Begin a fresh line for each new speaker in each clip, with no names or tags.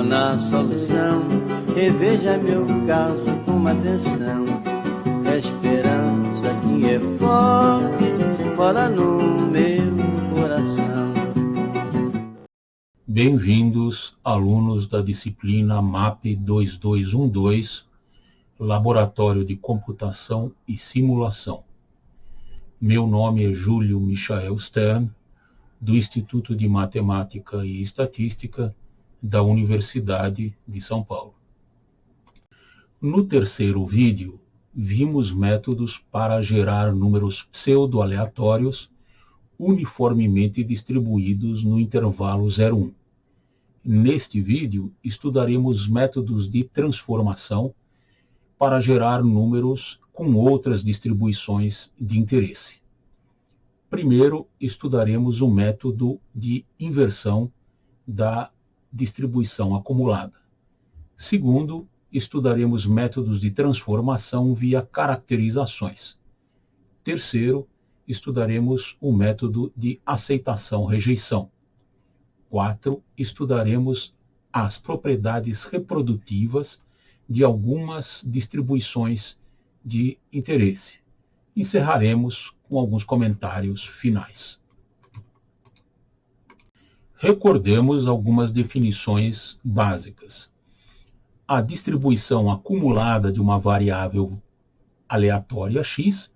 na solução. Reveja meu caso com atenção. A esperança que é forte mora no meu coração.
Bem-vindos, alunos da disciplina MAP 2212, Laboratório de Computação e Simulação. Meu nome é Júlio Michael Stern, do Instituto de Matemática e Estatística da Universidade de São Paulo. No terceiro vídeo, vimos métodos para gerar números pseudo-aleatórios uniformemente distribuídos no intervalo 0,1. Neste vídeo, estudaremos métodos de transformação para gerar números com outras distribuições de interesse. Primeiro, estudaremos o método de inversão da distribuição acumulada. Segundo, estudaremos métodos de transformação via caracterizações. Terceiro, estudaremos o método de aceitação-rejeição. 4. Estudaremos as propriedades reprodutivas de algumas distribuições de interesse. Encerraremos com alguns comentários finais. Recordemos algumas definições básicas. A distribuição acumulada de uma variável aleatória x,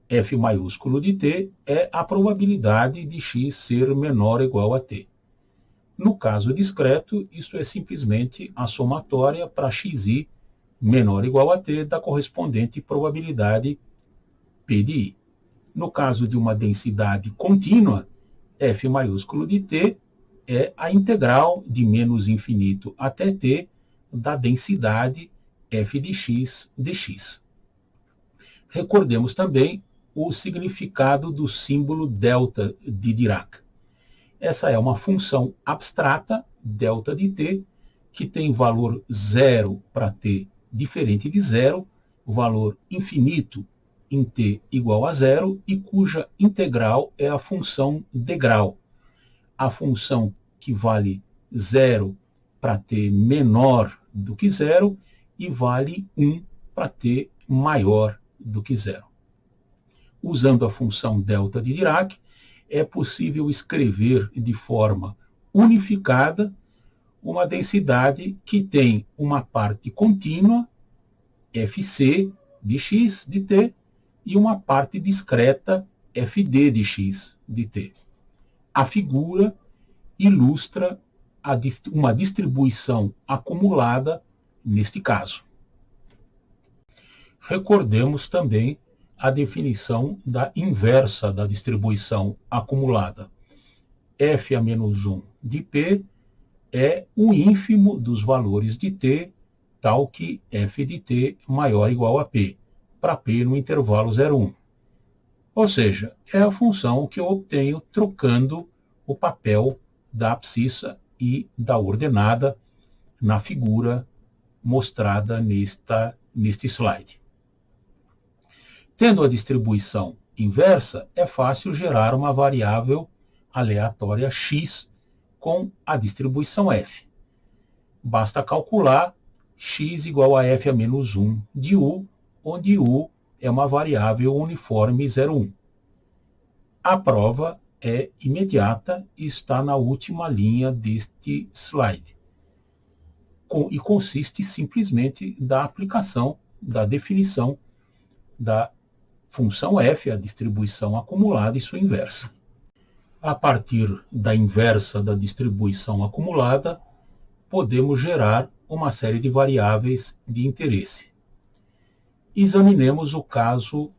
f maiúsculo de t, é a probabilidade de x ser menor ou igual a t. No caso discreto, isto é simplesmente a somatória para xi menor ou igual a t da correspondente probabilidade p de i. No caso de uma densidade contínua, f maiúsculo de t é a integral de menos infinito até t da densidade f de x dx. Recordemos também o significado do símbolo delta de Dirac. Essa é uma função abstrata, delta de t, que tem valor zero para t diferente de zero, valor infinito em t igual a zero e cuja integral é a função degrau. A função que vale zero para t menor do que zero e vale 1 para t maior do que zero. Usando a função delta de Dirac, é possível escrever de forma unificada uma densidade que tem uma parte contínua, fc de x de t, e uma parte discreta, fd de x de t. A figura ilustra uma distribuição acumulada neste caso. Recordemos também a definição da inversa da distribuição acumulada. f a menos 1 de p é o ínfimo dos valores de t, tal que f de t maior ou igual a p, para p no intervalo 0,1. Ou seja, é a função que eu obtenho trocando o papel da abscissa e da ordenada na figura mostrada neste slide. Tendo a distribuição inversa, é fácil gerar uma variável aleatória x com a distribuição f. Basta calcular x igual a f a menos 1 de u, onde u é uma variável uniforme 0,1. A prova é imediata e está na última linha deste slide. E consiste simplesmente da aplicação, da definição da função f, a distribuição acumulada e sua inversa. A partir da inversa da distribuição acumulada, podemos gerar uma série de variáveis de interesse. Examinemos o caso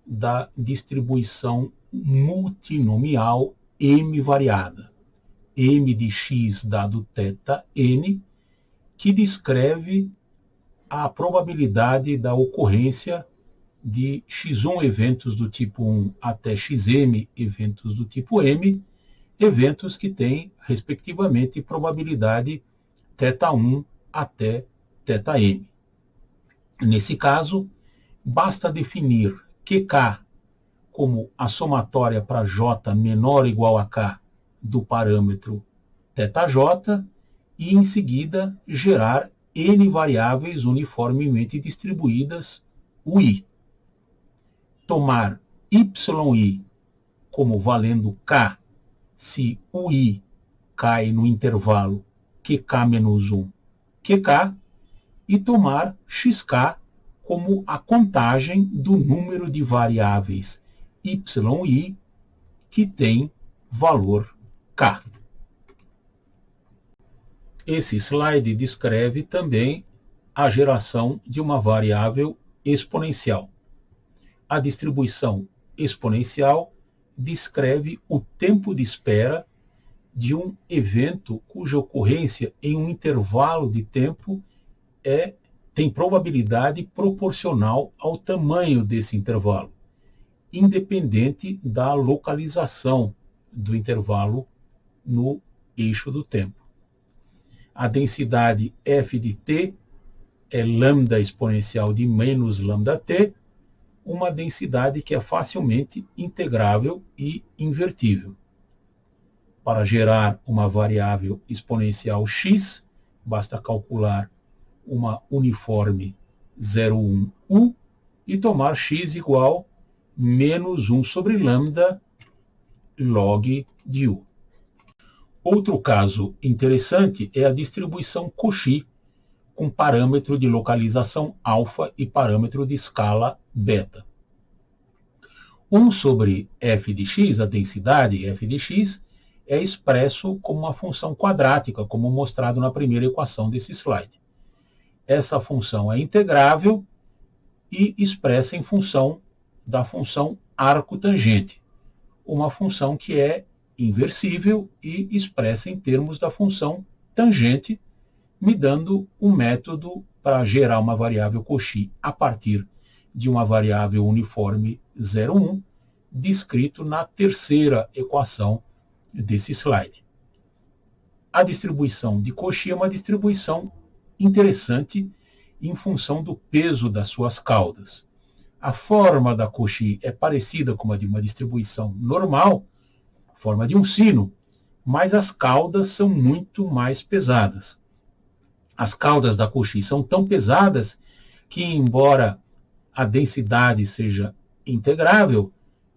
da distribuição multinomial m variada, m de x dado θ n, que descreve a probabilidade da ocorrência de x1 eventos do tipo 1 até xm eventos do tipo m, eventos que têm, respectivamente, probabilidade θ1 até θm. Nesse caso, basta definir QK como a somatória para j menor ou igual a k do parâmetro θj e, em seguida, gerar n variáveis uniformemente distribuídas, UI. Tomar yi como valendo k, se UI cai no intervalo QK-1, QK, e tomar xk como a contagem do número de variáveis yi que tem valor k. Esse slide descreve também a geração de uma variável exponencial. A distribuição exponencial descreve o tempo de espera de um evento cuja ocorrência em um intervalo de tempo tem probabilidade proporcional ao tamanho desse intervalo, independente da localização do intervalo no eixo do tempo. A densidade f de t é lambda exponencial de menos lambda t, uma densidade que é facilmente integrável e invertível. Para gerar uma variável exponencial x, basta calcular uma uniforme 0,1u e tomar x igual menos 1 sobre lambda log de u. Outro caso interessante é a distribuição Cauchy, com parâmetro de localização alfa e parâmetro de escala beta. 1 sobre f de x, a densidade f de x, é expresso como uma função quadrática, como mostrado na primeira equação desse slide. Essa função é integrável e expressa em função da função arco-tangente, uma função que é inversível e expressa em termos da função tangente, me dando um método para gerar uma variável Cauchy a partir de uma variável uniforme 0,1, descrito na terceira equação desse slide. A distribuição de Cauchy é uma distribuição interessante em função do peso das suas caudas. A forma da Cauchy é parecida com a de uma distribuição normal, forma de um sino, mas as caudas são muito mais pesadas. As caudas da Cauchy são tão pesadas que, embora a densidade seja integrável,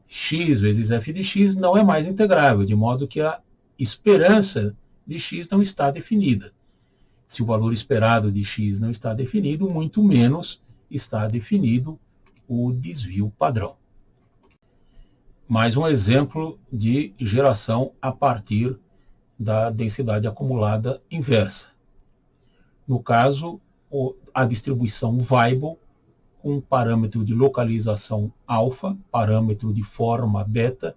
x vezes f de x não é mais integrável, de modo que a esperança de x não está definida. Se o valor esperado de x não está definido, muito menos está definido o desvio padrão. Mais um exemplo de geração a partir da densidade acumulada inversa. No caso, a distribuição Weibull, com parâmetro de localização alfa, parâmetro de forma beta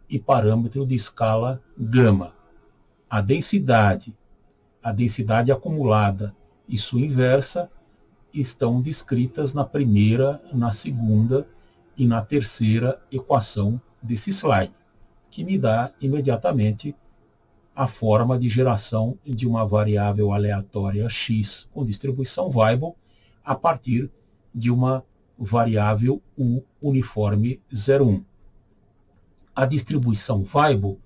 e parâmetro de escala gama. A densidade acumulada e sua inversa estão descritas na primeira, na segunda e na terceira equação desse slide, que me dá imediatamente a forma de geração de uma variável aleatória x com distribuição Weibull a partir de uma variável u uniforme 0,1. A distribuição Weibull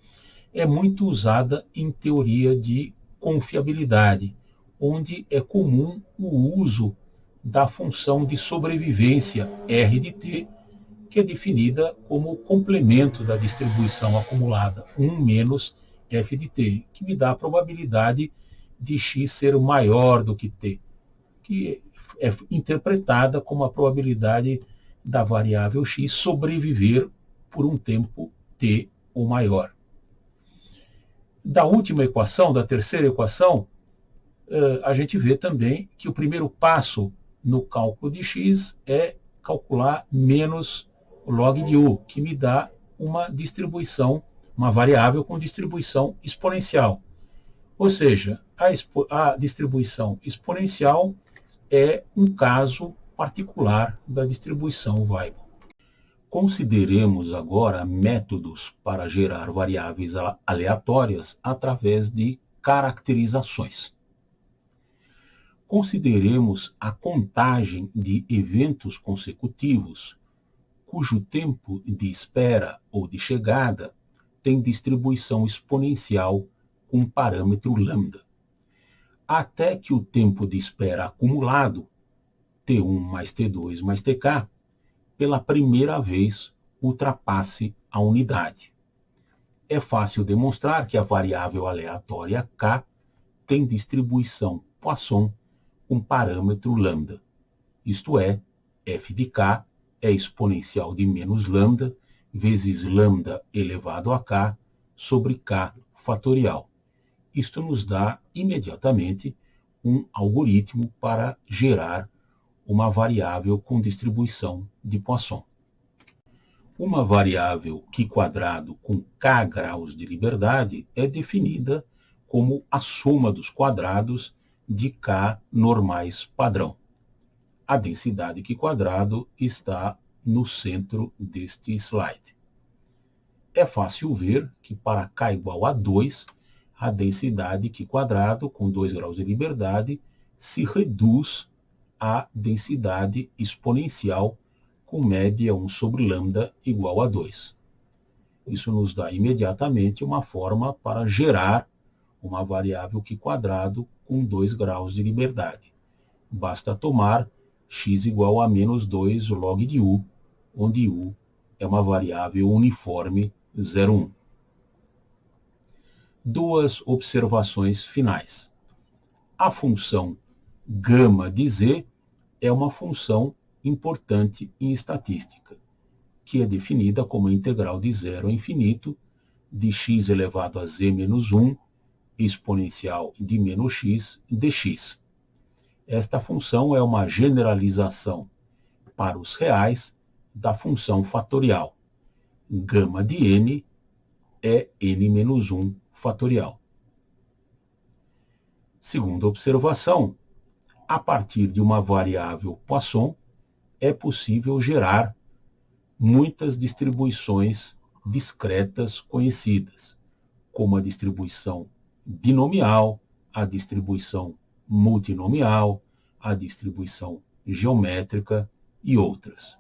é muito usada em teoria de confiabilidade, onde é comum o uso da função de sobrevivência R de t, que é definida como complemento da distribuição acumulada 1 menos f de t, que me dá a probabilidade de x ser maior do que t, que é interpretada como a probabilidade da variável x sobreviver por um tempo t ou maior. Da última equação, da terceira equação, a gente vê também que o primeiro passo no cálculo de x é calcular menos log de u, que me dá uma distribuição, uma variável com distribuição exponencial. Ou seja, a distribuição exponencial é um caso particular da distribuição Weibull. Consideremos agora métodos para gerar variáveis aleatórias através de caracterizações. Consideremos a contagem de eventos consecutivos cujo tempo de espera ou de chegada tem distribuição exponencial com parâmetro lambda. até que o tempo de espera acumulado, T1 mais T2 mais TK, pela primeira vez ultrapasse a unidade. É fácil demonstrar que a variável aleatória K tem distribuição Poisson com parâmetro lambda, isto é, f de k é exponencial de menos lambda vezes lambda elevado a k sobre k fatorial. Isto nos dá imediatamente um algoritmo para gerar uma variável com distribuição de Poisson. Uma variável Q² com k graus de liberdade é definida como a soma dos quadrados de k normais padrão. A densidade Q² está no centro deste slide. É fácil ver que para k igual a 2, a densidade Q² com 2 graus de liberdade se reduz à densidade exponencial com média 1 sobre lambda igual a 2. Isso nos dá imediatamente uma forma para gerar uma variável Q² com 2 graus de liberdade. Basta tomar x igual a menos 2 log de u, onde u é uma variável uniforme 0,1. Duas observações finais. A função gama de z é uma função importante em estatística, que é definida como a integral de 0 a infinito de x elevado a z menos 1 exponencial de menos x dx. Esta função é uma generalização para os reais da função fatorial. Gama de n é n menos 1 fatorial. Segunda observação, a partir de uma variável Poisson, é possível gerar muitas distribuições discretas conhecidas, como a distribuição binomial, a distribuição multinomial, a distribuição geométrica e outras.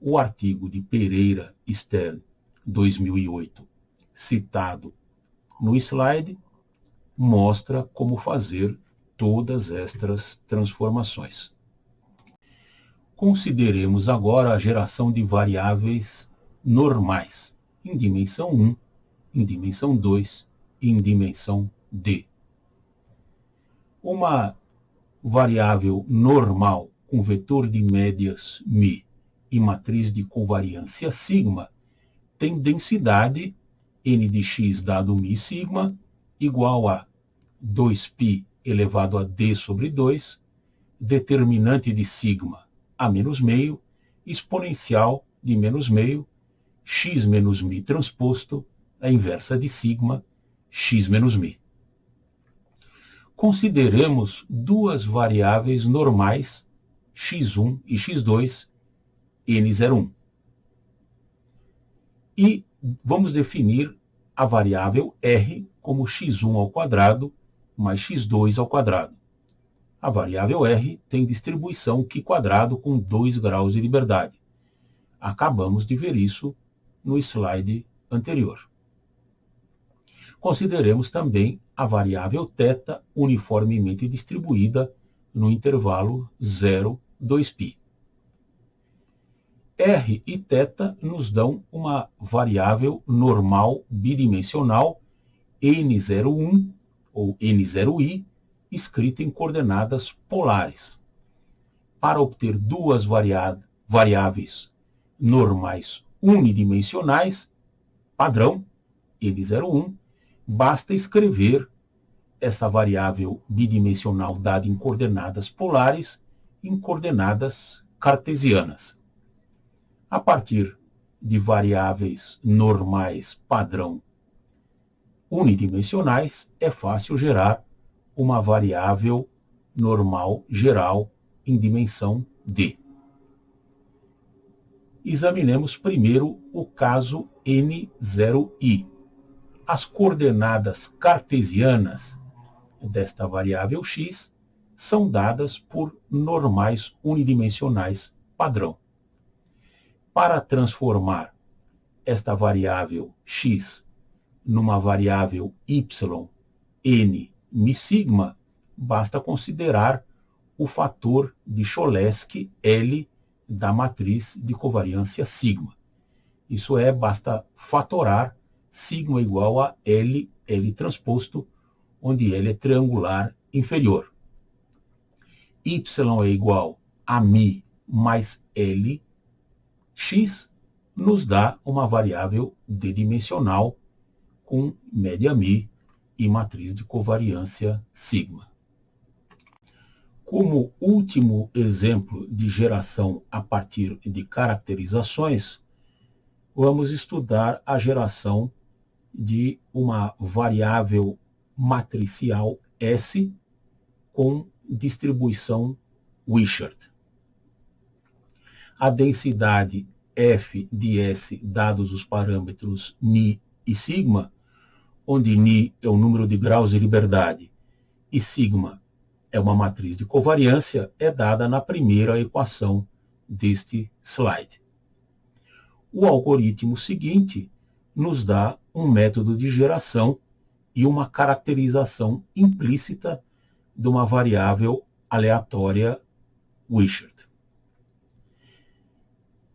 O artigo de Pereira Stern, 2008, citado no slide, mostra como fazer todas estas transformações. Consideremos agora a geração de variáveis normais, em dimensão 1, em dimensão 2 e em dimensão d. Uma variável normal com vetor de médias μ e matriz de covariância sigma tem densidade n de x dado μ sigma igual a 2π elevado a d sobre 2, determinante de sigma a menos meio, exponencial de menos meio, x menos μ transposto, a inversa de sigma, x menos μ. Consideremos duas variáveis normais, x1 e x2, n01. E vamos definir a variável r como x1 ao quadrado mais x2 ao quadrado. A variável r tem distribuição Q² com 2 graus de liberdade. Acabamos de ver isso no slide anterior. Consideremos também a variável θ uniformemente distribuída no intervalo 0, 2π. R e θ nos dão uma variável normal bidimensional n01 ou n0i, escrita em coordenadas polares. Para obter duas variáveis normais unidimensionais, padrão, n01, basta escrever essa variável bidimensional dada em coordenadas polares em coordenadas cartesianas. A partir de variáveis normais padrão unidimensionais, é fácil gerar uma variável normal geral em dimensão d. Examinemos primeiro o caso n0i. As coordenadas cartesianas desta variável x são dadas por normais unidimensionais padrão. Para transformar esta variável x numa variável y n μ sigma, basta considerar o fator de Cholesky L da matriz de covariância sigma. Isso é, basta fatorar sigma igual a L transposto, onde L é triangular inferior. Y é igual a μ mais L, x nos dá uma variável d-dimensional com média μ e matriz de covariância sigma. Como último exemplo de geração a partir de caracterizações, vamos estudar a geração de uma variável matricial S com distribuição Wishart. A densidade f de S dados os parâmetros μ e sigma, onde μ é o número de graus de liberdade e sigma é uma matriz de covariância, é dada na primeira equação deste slide. O algoritmo seguinte nos dá um método de geração e uma caracterização implícita de uma variável aleatória Wishart.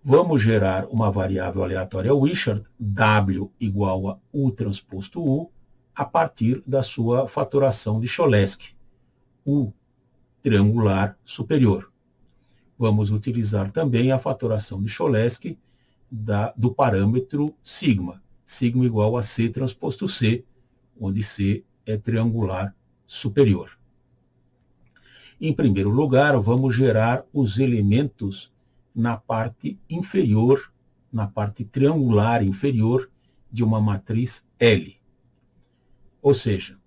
Vamos gerar uma variável aleatória Wishart, W igual a U transposto U, a partir da sua fatoração de Cholesky, U triangular superior. Vamos utilizar também a fatoração de Cholesky do parâmetro sigma, sigma igual a C transposto C, onde C é triangular superior. Em primeiro lugar, vamos gerar os elementos na parte inferior, na parte triangular inferior de uma matriz L. Ou seja,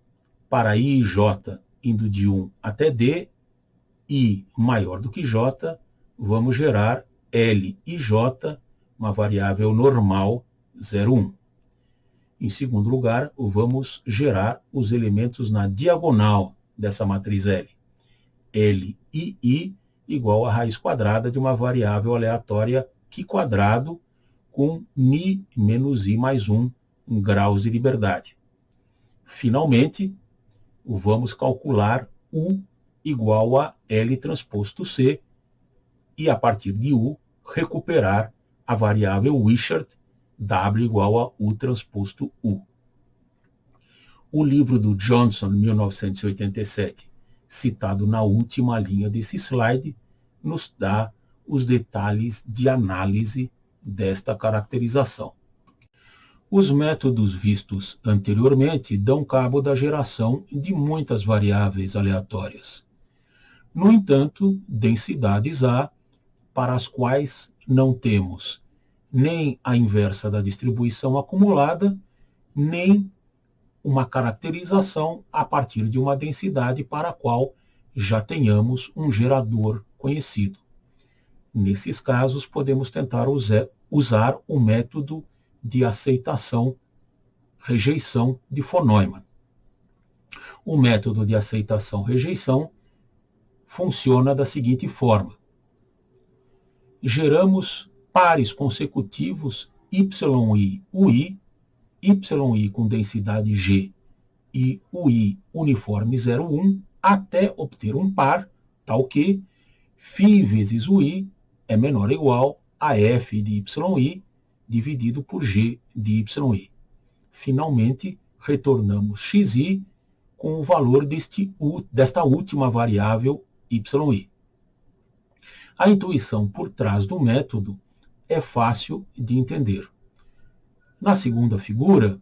para I e J indo de 1 até D, I maior do que J, vamos gerar L e J, uma variável normal 0, 1. Em segundo lugar, vamos gerar os elementos na diagonal dessa matriz L. L e I igual a raiz quadrada de uma variável aleatória Q quadrado com μ menos I mais 1 graus de liberdade. Finalmente, vamos calcular U igual a L transposto C e, a partir de U, recuperar a variável Wishart W igual a U transposto U. O livro do Johnson, 1987, citado na última linha desse slide, nos dá os detalhes de análise desta caracterização. Os métodos vistos anteriormente dão cabo da geração de muitas variáveis aleatórias. No entanto, densidades há para as quais não temos nem a inversa da distribuição acumulada, nem uma caracterização a partir de uma densidade para a qual já tenhamos um gerador conhecido. Nesses casos, podemos tentar usar o método de aceitação-rejeição de von Neumann. O método de aceitação-rejeição funciona da seguinte forma. Geramos pares consecutivos YI, UI, YI com densidade G e UI uniforme 0,1 até obter um par, tal que φ vezes UI é menor ou igual a F de YI dividido por G de YI. Finalmente, retornamos XI com o valor desta última variável YI. A intuição por trás do método é fácil de entender. Na segunda figura,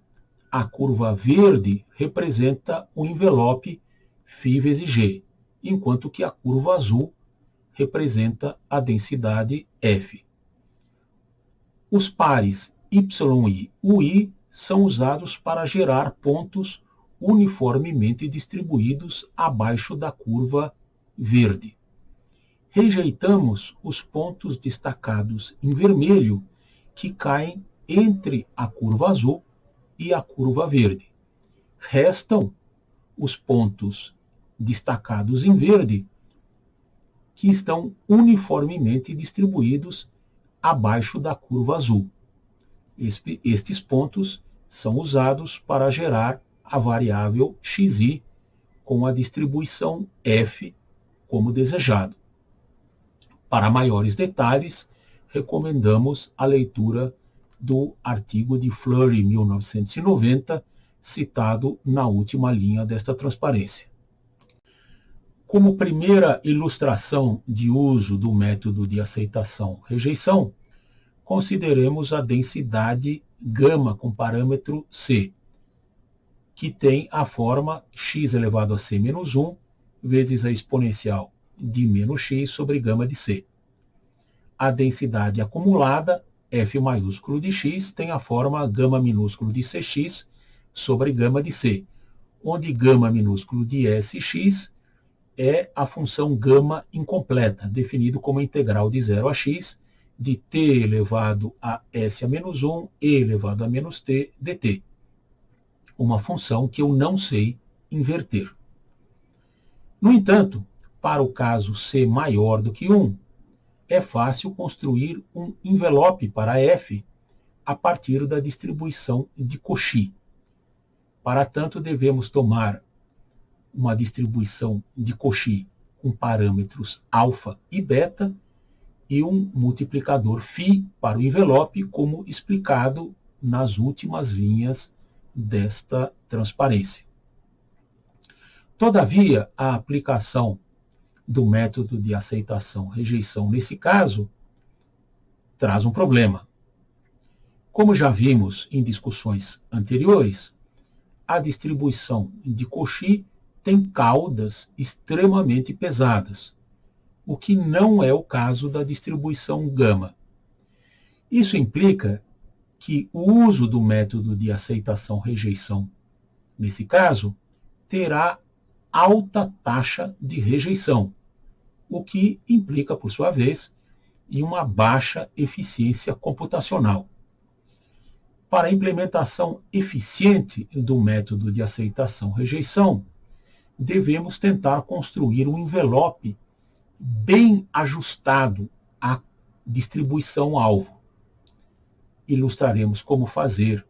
a curva verde representa o envelope φ vezes G, enquanto que a curva azul representa a densidade F. Os pares YI e UI são usados para gerar pontos uniformemente distribuídos abaixo da curva verde. Rejeitamos os pontos destacados em vermelho que caem entre a curva azul e a curva verde. Restam os pontos destacados em verde que estão uniformemente distribuídos abaixo da curva azul. Estes pontos são usados para gerar a variável XI com a distribuição F como desejado. Para maiores detalhes, recomendamos a leitura do artigo de Fleury, 1990, citado na última linha desta transparência. Como primeira ilustração de uso do método de aceitação-rejeição, consideremos a densidade gama com parâmetro C, que tem a forma x elevado a c menos 1 vezes a exponencial de menos x sobre gama de C. A densidade acumulada, F maiúsculo de x, tem a forma gama minúsculo de Cx sobre gama de C, onde gama minúsculo de Sx é a função gama incompleta, definido como integral de 0 a x, de t elevado a s a menos 1, e elevado a menos t dt. Uma função que eu não sei inverter. No entanto, para o caso C maior do que 1, é fácil construir um envelope para f a partir da distribuição de Cauchy. Para tanto, devemos tomar uma distribuição de Cauchy com parâmetros alfa e beta e um multiplicador φ para o envelope, como explicado nas últimas linhas desta transparência. Todavia, a aplicação do método de aceitação-rejeição nesse caso traz um problema. Como já vimos em discussões anteriores, a distribuição de Cauchy tem caudas extremamente pesadas, o que não é o caso da distribuição gama. Isso implica que o uso do método de aceitação-rejeição, nesse caso, terá alta taxa de rejeição, o que implica, por sua vez, em uma baixa eficiência computacional. Para a implementação eficiente do método de aceitação-rejeição, devemos tentar construir um envelope bem ajustado à distribuição-alvo. Ilustraremos como fazer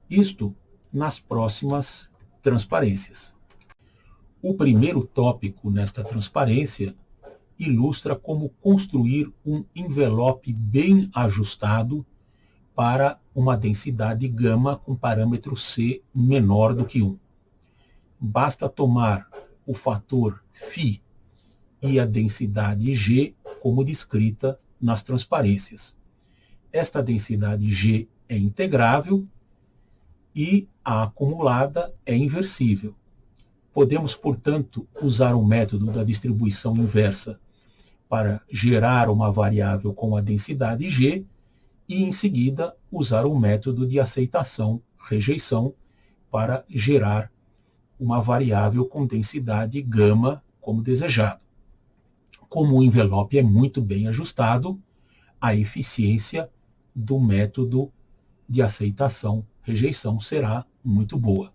isto nas próximas transparências. O primeiro tópico nesta transparência ilustra como construir um envelope bem ajustado para uma densidade gama com parâmetro C menor do que 1. Basta tomar o fator φ e a densidade G como descrita nas transparências. Esta densidade G é integrável e a acumulada é inversível. Podemos, portanto, usar o método da distribuição inversa para gerar uma variável com a densidade G e, em seguida, usar o método de aceitação-rejeição para gerar uma variável com densidade gama como desejado. Como o envelope é muito bem ajustado, a eficiência do método de aceitação-rejeição será muito boa.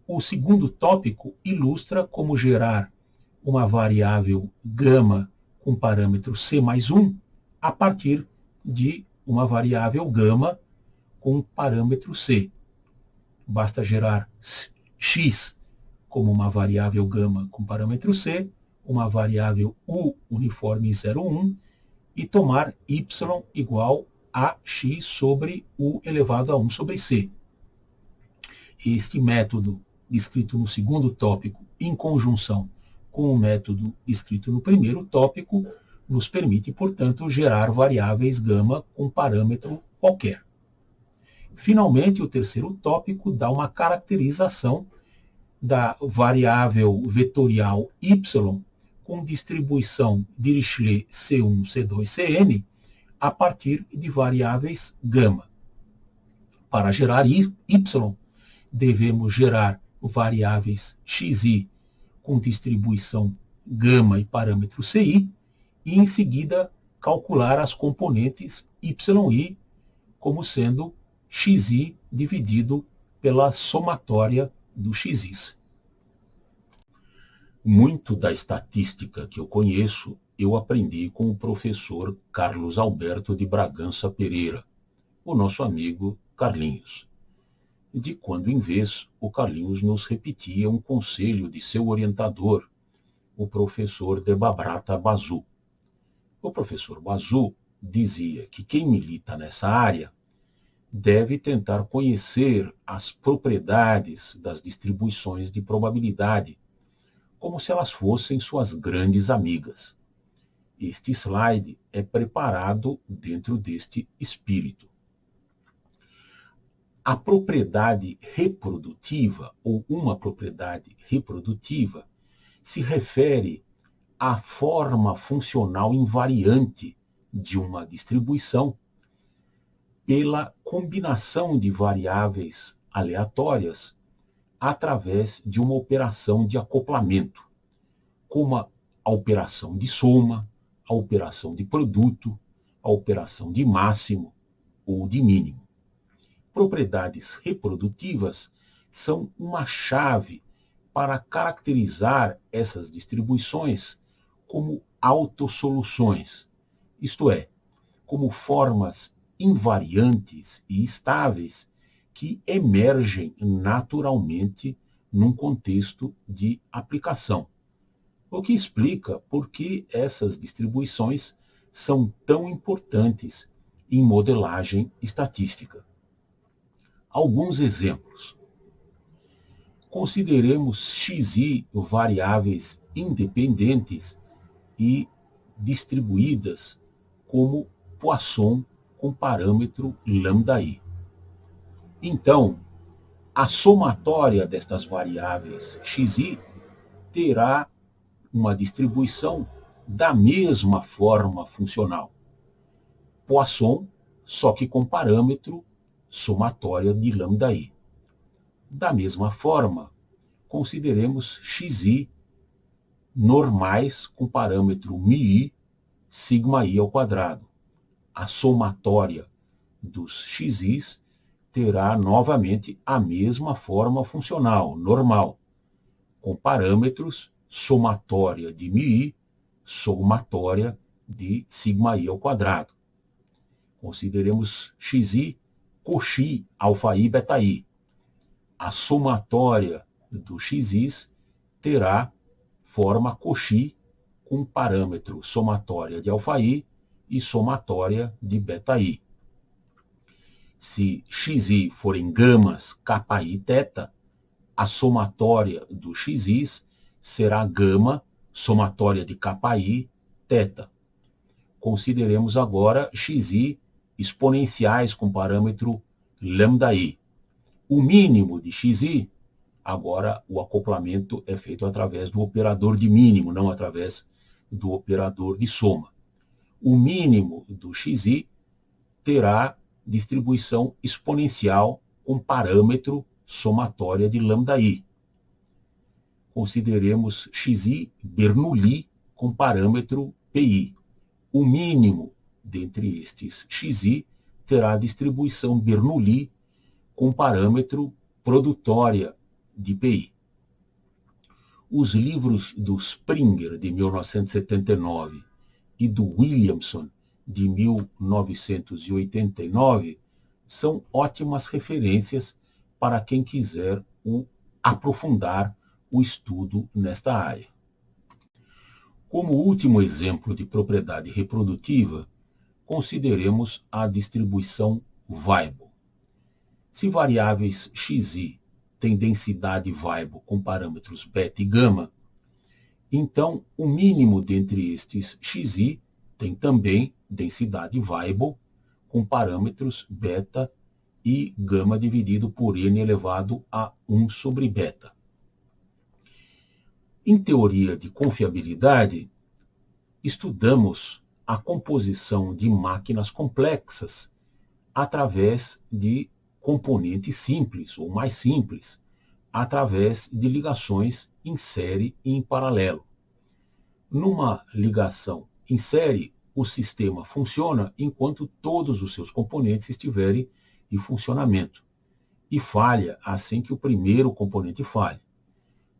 O segundo tópico ilustra como gerar uma variável gama com parâmetro C mais 1 a partir de uma variável gama com parâmetro C. Basta gerar x como uma variável gama com parâmetro C, uma variável u uniforme 0,1 e tomar y igual a x sobre u elevado a 1 sobre c. Este método descrito no segundo tópico, em conjunção com o método descrito no primeiro tópico, nos permite, portanto, gerar variáveis gama com parâmetro qualquer. Finalmente, o terceiro tópico dá uma caracterização da variável vetorial y com distribuição Dirichlet C1, C2, Cn a partir de variáveis gama. Para gerar y, devemos gerar variáveis xi com distribuição gama e parâmetro ci, e em seguida calcular as componentes yi como sendo xi dividido pela somatória do xis. Muito da estatística que eu conheço, eu aprendi com o professor Carlos Alberto de Bragança Pereira, o nosso amigo Carlinhos. De quando em vez, o Carlinhos nos repetia um conselho de seu orientador, o professor Debabrata Basu. O professor Basu dizia que quem milita nessa área deve tentar conhecer as propriedades das distribuições de probabilidade, como se elas fossem suas grandes amigas. Este slide é preparado dentro deste espírito. A propriedade reprodutiva, ou uma propriedade reprodutiva, se refere à forma funcional invariante de uma distribuição pela combinação de variáveis aleatórias através de uma operação de acoplamento, como a operação de soma, a operação de produto, a operação de máximo ou de mínimo. Propriedades reprodutivas são uma chave para caracterizar essas distribuições como autossoluções, isto é, como formas invariantes e estáveis que emergem naturalmente num contexto de aplicação, o que explica por que essas distribuições são tão importantes em modelagem estatística. Alguns exemplos. Consideremos xi variáveis independentes e distribuídas como Poisson com parâmetro lambda-i. Então, a somatória destas variáveis xi terá uma distribuição da mesma forma funcional. Poisson, só que com parâmetro somatória de lambda-i. Da mesma forma, consideremos xi normais com parâmetro μi, sigma i ao quadrado. A somatória dos xis terá novamente a mesma forma funcional, normal, com parâmetros somatória de μi, somatória de sigma i ao quadrado. Consideremos xi, coxi, alfa-i, beta-i. A somatória do xis terá forma coxi com parâmetro somatória de alfa-i e somatória de beta-i. Se xi forem gamas, kappa-i e teta, a somatória do xis será gama, somatória de kappa-i, teta. Consideremos agora xi exponenciais com parâmetro lambda-i. O mínimo de xi, agora o acoplamento é feito através do operador de mínimo, não através do operador de soma. O mínimo do xi terá distribuição exponencial com parâmetro somatória de lambda-i. Consideremos xi Bernoulli com parâmetro pi. O mínimo dentre estes xi terá distribuição Bernoulli com parâmetro produtória de pi. Os livros do Springer, de 1979, e do Williamson, de 1989, são ótimas referências para quem quiser aprofundar o estudo nesta área. Como último exemplo de propriedade reprodutiva, consideremos a distribuição Weibull. Se variáveis xi têm densidade Weibull com parâmetros beta e gama, então o mínimo dentre estes xi tem também densidade Weibull com parâmetros beta e gama dividido por n elevado a 1 sobre beta. Em teoria de confiabilidade, estudamos a composição de máquinas complexas através de componentes simples ou mais simples, através de ligações em série e em paralelo. Numa ligação em série, o sistema funciona enquanto todos os seus componentes estiverem em funcionamento e falha assim que o primeiro componente falhe.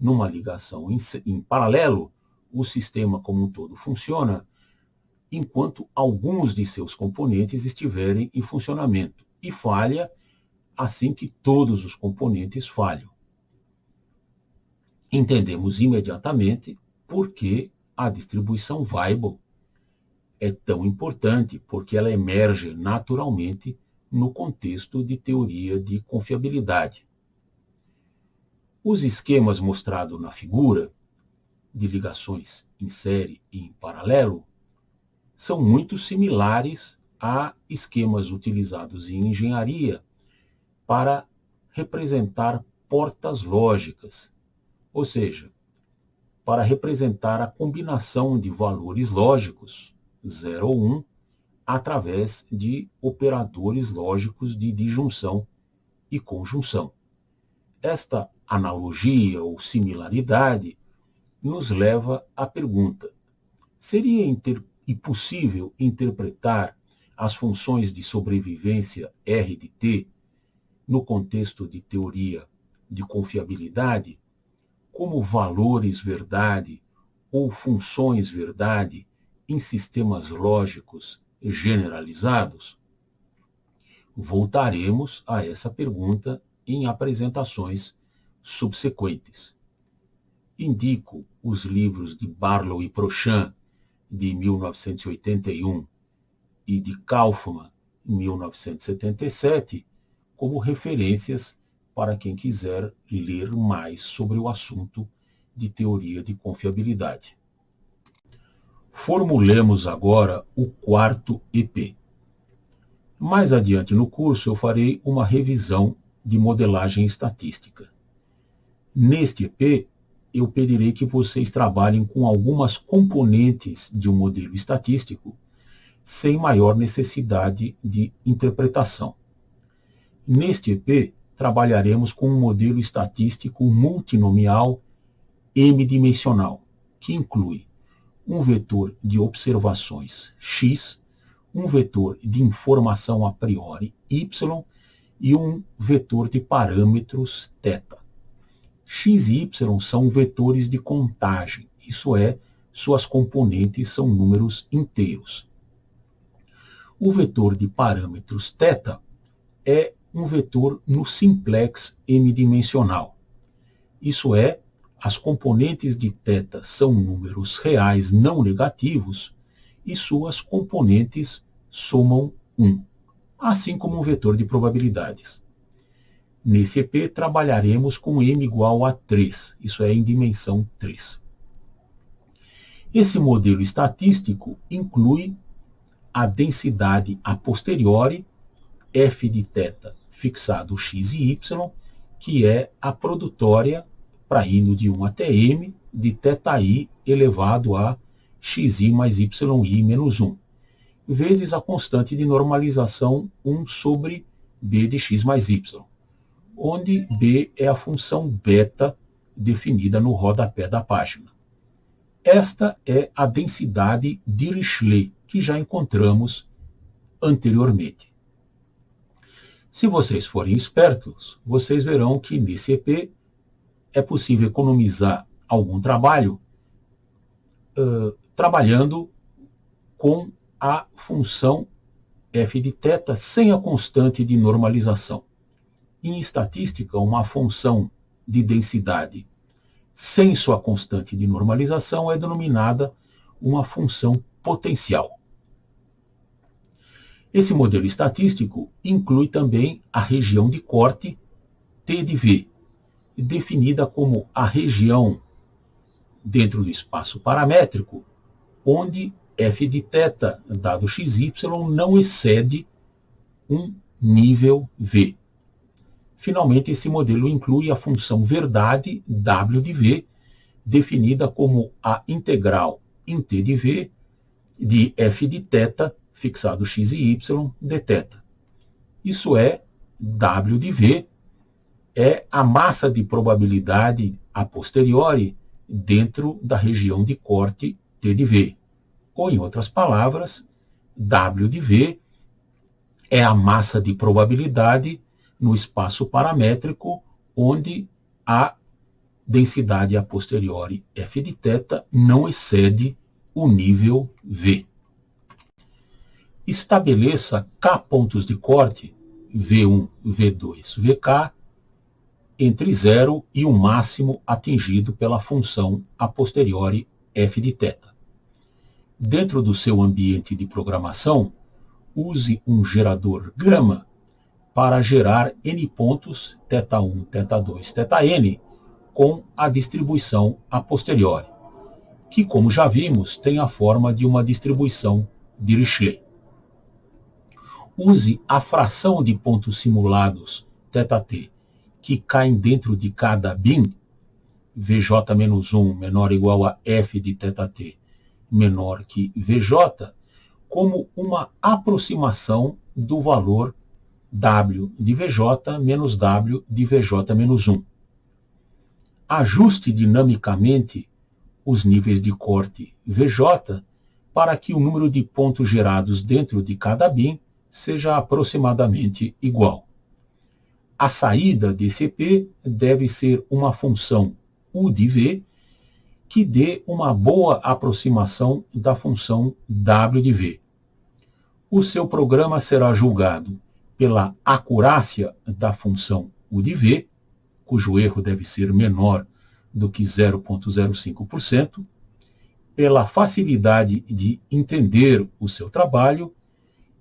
Numa ligação em paralelo, o sistema como um todo funciona enquanto alguns de seus componentes estiverem em funcionamento e falha assim que todos os componentes falham. Entendemos imediatamente por que a distribuição Weibull é tão importante, porque ela emerge naturalmente no contexto de teoria de confiabilidade. Os esquemas mostrados na figura, de ligações em série e em paralelo, são muito similares a esquemas utilizados em engenharia para representar portas lógicas, ou seja, para representar a combinação de valores lógicos, 0 ou 1, através de operadores lógicos de disjunção e conjunção. Esta analogia ou similaridade nos leva à pergunta: seria possível interpretar as funções de sobrevivência R de T no contexto de teoria de confiabilidade como valores verdade ou funções verdade em sistemas lógicos generalizados? Voltaremos a essa pergunta em apresentações subsequentes. Indico os livros de Barlow e Prochan, de 1981, e de Kaufmann, 1977, como referências para quem quiser ler mais sobre o assunto de teoria de confiabilidade. Formulemos agora o quarto EP. Mais adiante no curso eu farei uma revisão de modelagem estatística. Neste EP, eu pedirei que vocês trabalhem com algumas componentes de um modelo estatístico sem maior necessidade de interpretação. Neste EP, trabalharemos com um modelo estatístico multinomial m-dimensional, que inclui um vetor de observações x, um vetor de informação a priori y e um vetor de parâmetros θ. X e y são vetores de contagem, isso é, suas componentes são números inteiros. O vetor de parâmetros θ é um vetor no simplex m-dimensional. Isso é, as componentes de θ são números reais não negativos e suas componentes somam 1, assim como um vetor de probabilidades. Nesse EP, trabalharemos com m igual a 3, isso é, em dimensão 3. Esse modelo estatístico inclui a densidade a posteriori, f de θ fixado x e y, que é a produtória para indo de 1 até m de θi elevado a xi mais yi menos 1, vezes a constante de normalização 1 sobre b de x mais y, onde b é a função beta definida no rodapé da página. Esta é a densidade Dirichlet, que já encontramos anteriormente. Se vocês forem espertos, vocês verão que nesse EP é possível economizar algum trabalho trabalhando com a função f de θ sem a constante de normalização. Em estatística, uma função de densidade sem sua constante de normalização é denominada uma função potencial. Esse modelo estatístico inclui também a região de corte T de V, definida como a região dentro do espaço paramétrico onde f de θ dado xy não excede um nível V. Finalmente, esse modelo inclui a função verdade W de V, definida como a integral em T de V de f de θ fixado x e y dθ. Isso é, W de V é a massa de probabilidade a posteriori dentro da região de corte T de V. Ou, em outras palavras, W de V é a massa de probabilidade no espaço paramétrico onde a densidade a posteriori f de θ não excede o nível V. Estabeleça K pontos de corte V1, V2, VK, entre 0 e o máximo atingido pela função a posteriori f de θ. Dentro do seu ambiente de programação, use um gerador gama para gerar n pontos θ1, θ2, θn com a distribuição a posteriori, que, como já vimos, tem a forma de uma distribuição Dirichlet. Use a fração de pontos simulados θt que caem dentro de cada bin, Vj-1 menor ou igual a f de θt menor que Vj, como uma aproximação do valor W de Vj menos W de Vj-1. Ajuste dinamicamente os níveis de corte Vj para que o número de pontos gerados dentro de cada bin seja aproximadamente igual. A saída desse P deve ser uma função U de V que dê uma boa aproximação da função W de V. O seu programa será julgado pela acurácia da função U de V, cujo erro deve ser menor do que 0,05%, pela facilidade de entender o seu trabalho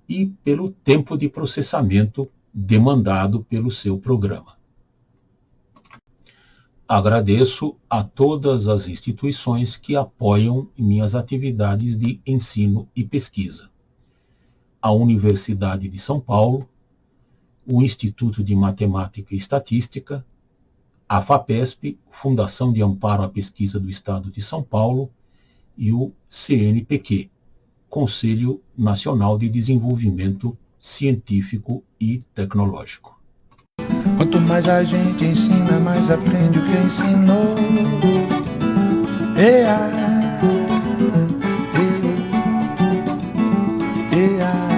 e pelo tempo de processamento demandado pelo seu programa. Agradeço a todas as instituições que apoiam minhas atividades de ensino e pesquisa. A Universidade de São Paulo, o Instituto de Matemática e Estatística, a FAPESP, Fundação de Amparo à Pesquisa do Estado de São Paulo, e o CNPq, Conselho Nacional de Desenvolvimento Científico e Tecnológico.
Quanto mais a gente ensina, mais aprende o que ensinou. Ea, ea, ea.